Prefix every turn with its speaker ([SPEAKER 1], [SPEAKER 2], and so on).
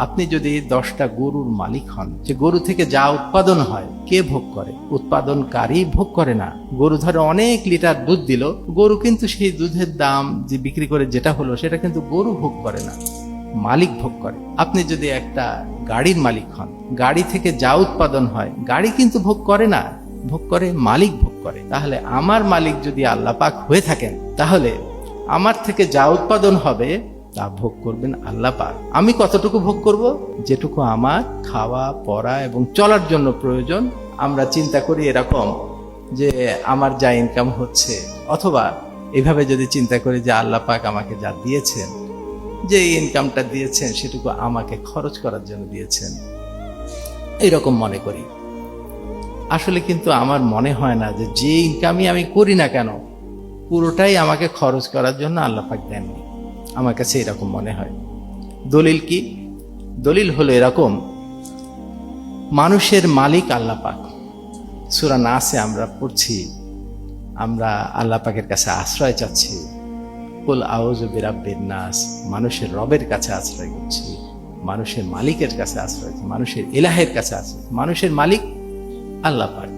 [SPEAKER 1] আপনি যদি 10টা গরুর মালিক হন, যে গরু থেকে যা উৎপাদন হয় কে ভোগ করে? উৎপাদনকারী ভোগ করে না। গরু ধরে অনেক লিটার দুধ দিল, গরু কিন্তু সেই দুধের দাম যে বিক্রি করে যেটা হলো সেটা কিন্তু গরু ভোগ করে না, মালিক ভোগ করে। আপনি যদি একটা গাড়ির মালিক হন, গাড়ি থেকে যা উৎপাদন হয় গাড়ি কিন্তু ভোগ করে না, ভোগ করে মালিক ভোগ করে। তাহলে আমার মালিক যদি আল্লাহ পাক হয়ে থাকেন, তাহলে আমার থেকে যা উৎপাদন হবে তা ভোগ করবেন আল্লাহ পাক। আমি কতটুকু ভোগ করব? যেটুকু আমার খাওয়া পড়া এবং চলার জন্য প্রয়োজন। আমরা চিন্তা করি এরকম যে আমার যা ইনকাম হচ্ছে, অথবা এভাবে যদি চিন্তা করি যে আল্লাহ পাক আমাকে যা দিয়েছেন, যে ইনকামটা দিয়েছেন সেটুকু আমাকে খরচ করার জন্য দিয়েছেন, এইরকম মনে করি। আসলে কিন্তু আমার মনে হয় না যে ইনকামই আমি করি না কেন পুরোটাই আমাকে খরচ করার জন্য আল্লাহ পাক দেননি। আমার কাছে এরকম মনে হয়। দলিল কি? দলিল হলো এরকম, মানুষের মালিক আল্লাহ পাক। সূরা নাসে আমরা পড়ছি, আমরা আল্লাহ পাকের কাছে আশ্রয় চাচ্ছি, কুল আউযু বিরাব্বিন নাস, মানুষের রবের কাছে আশ্রয় করছি, মানুষের মালিকের কাছে আশ্রয়, মানুষের ইলাহের কাছে আশ্রয়। মানুষের মালিক আল্লাহ পাক।